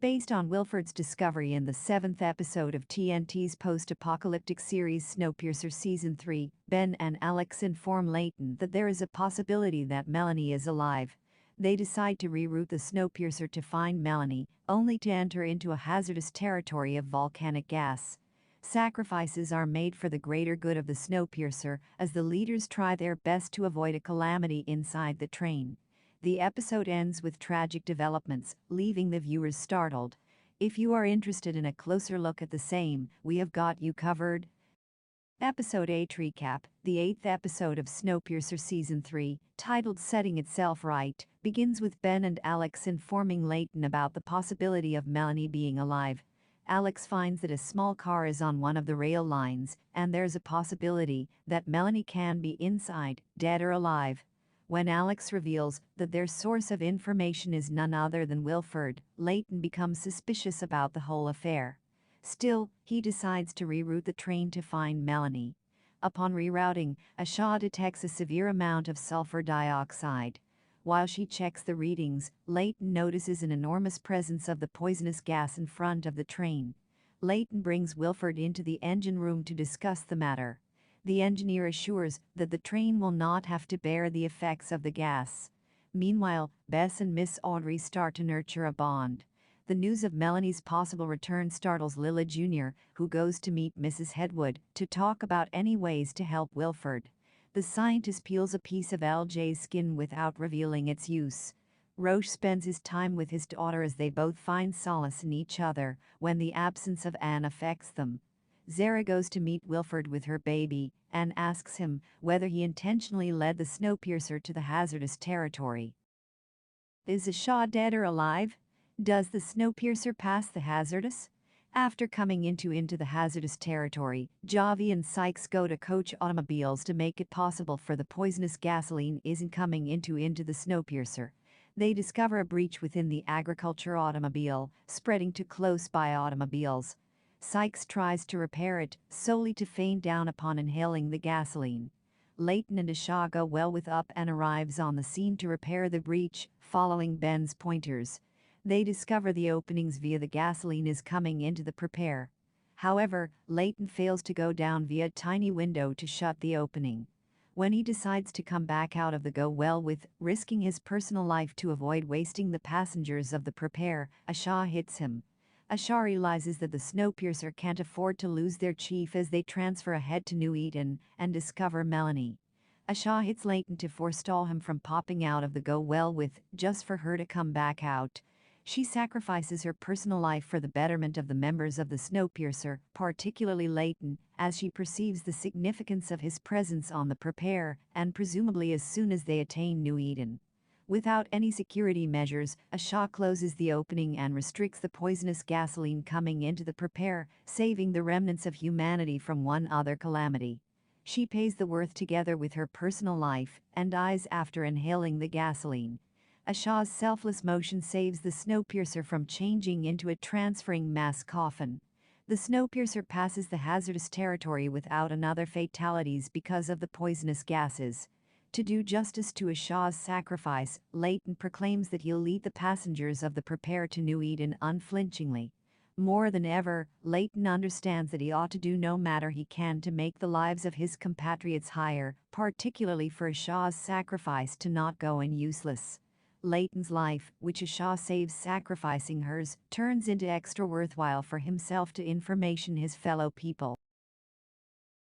Based on Wilford's discovery in the seventh episode of TNT's post-apocalyptic series Snowpiercer Season 3, Ben and Alex inform Layton that there is a possibility that Melanie is alive. They decide to reroute the Snowpiercer to find Melanie, only to enter into a hazardous territory of volcanic gas. Sacrifices are made for the greater good of the Snowpiercer as the leaders try their best to avoid a calamity inside the train. The episode ends with tragic developments, leaving the viewers startled. If you are interested in a closer look at the same, we have got you covered. Episode 8 Recap. The eighth episode of Snowpiercer Season 3, titled Setting Itself Right, begins with Ben and Alex informing Layton about the possibility of Melanie being alive. Alex finds that a small car is on one of the rail lines, and there's a possibility that Melanie can be inside, dead or alive. When Alex reveals that their source of information is none other than Wilford, Layton becomes suspicious about the whole affair. Still, he decides to reroute the train to find Melanie. Upon rerouting, Asha detects a severe amount of sulfur dioxide. While she checks the readings, Layton notices an enormous presence of the poisonous gas in front of the train. Layton brings Wilford into the engine room to discuss the matter. The engineer assures that the train will not have to bear the effects of the gas. Meanwhile, Bess and Miss Audrey start to nurture a bond. The news of Melanie's possible return startles Lila Jr., who goes to meet Mrs. Hedwood to talk about any ways to help Wilford. The scientist peels a piece of LJ's skin without revealing its use. Roche spends his time with his daughter as they both find solace in each other when the absence of Anne affects them. Zara goes to meet Wilford with her baby and asks him whether he intentionally led the Snowpiercer to the hazardous territory. Is Asha dead or alive? Does the Snowpiercer pass the hazardous? After coming into the hazardous territory, Javi and Sykes go to coach automobiles to make it possible for the poisonous gasoline isn't coming into the Snowpiercer. They discover a breach within the agriculture automobile, spreading to close-by automobiles. Sykes tries to repair it, solely to faint down upon inhaling the gasoline. Layton and Asha go well with up and arrives on the scene to repair the breach, following Ben's pointers. They discover the openings via the gasoline is coming into the prepare. However, Layton fails to go down via a tiny window to shut the opening. When he decides to come back out of the go well with, risking his personal life to avoid wasting the passengers of the prepare, Asha hits him. Asha realizes that the Snowpiercer can't afford to lose their chief as they transfer ahead to New Eden and discover Melanie. Asha hits Layton to forestall him from popping out of the go well with, just for her to come back out. She sacrifices her personal life for the betterment of the members of the Snowpiercer, particularly Layton, as she perceives the significance of his presence on the prepare, and presumably as soon as they attain New Eden. Without any security measures, Asha closes the opening and restricts the poisonous gasoline coming into the prepare, saving the remnants of humanity from one other calamity. She pays the worth together with her personal life and dies after inhaling the gasoline. Asha's selfless motion saves the Snowpiercer from changing into a transferring mass coffin. The Snowpiercer passes the hazardous territory without another fatalities because of the poisonous gases. To do justice to Asha's sacrifice, Layton proclaims that he'll lead the passengers of the prepare to New Eden unflinchingly. More than ever, Layton understands that he ought to do no matter he can to make the lives of his compatriots higher, particularly for Asha's sacrifice to not go in useless. Layton's life, which Asha saves sacrificing hers, turns into extra worthwhile for himself to information his fellow people.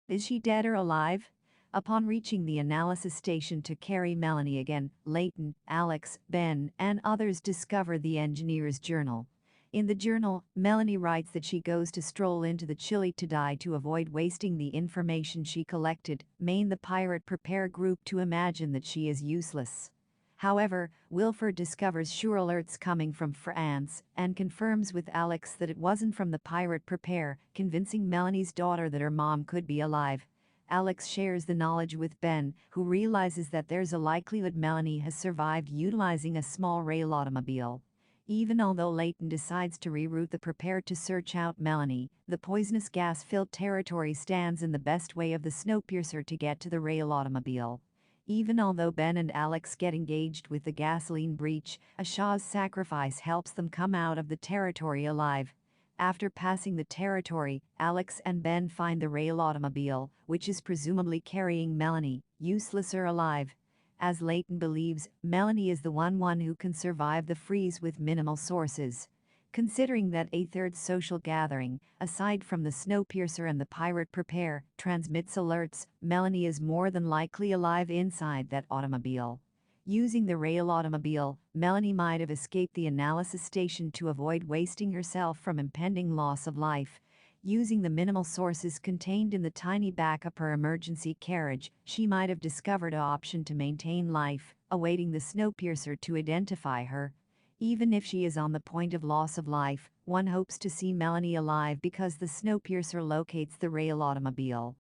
Is she dead or alive? Upon reaching the analysis station to carry Melanie again, Layton, Alex, Ben, and others discover the engineer's journal. In the journal, Melanie writes that she goes to stroll into the chili to die to avoid wasting the information she collected, main the pirate prepare group to imagine that she is useless. However, Wilford discovers sure alerts coming from France and confirms with Alex that it wasn't from the pirate prepare, convincing Melanie's daughter that her mom could be alive. Alex shares the knowledge with Ben, who realizes that there's a likelihood Melanie has survived utilizing a small rail automobile. Even although Layton decides to reroute the prepare to search out Melanie, the poisonous gas-filled territory stands in the best way of the Snowpiercer to get to the rail automobile. Even although Ben and Alex get engaged with the gasoline breach, Ashaw's sacrifice helps them come out of the territory alive. After passing the territory, Alex and Ben find the rail automobile, which is presumably carrying Melanie, useless or alive. As Layton believes, Melanie is the one who can survive the freeze with minimal sources. Considering that a third social gathering, aside from the Snowpiercer and the pirate prepare, transmits alerts, Melanie is more than likely alive inside that automobile. Using the rail automobile, Melanie might have escaped the analysis station to avoid wasting herself from impending loss of life. Using the minimal sources contained in the tiny backup or emergency carriage, she might have discovered an option to maintain life, awaiting the Snowpiercer to identify her. Even if she is on the point of loss of life, one hopes to see Melanie alive because the Snowpiercer locates the rail automobile.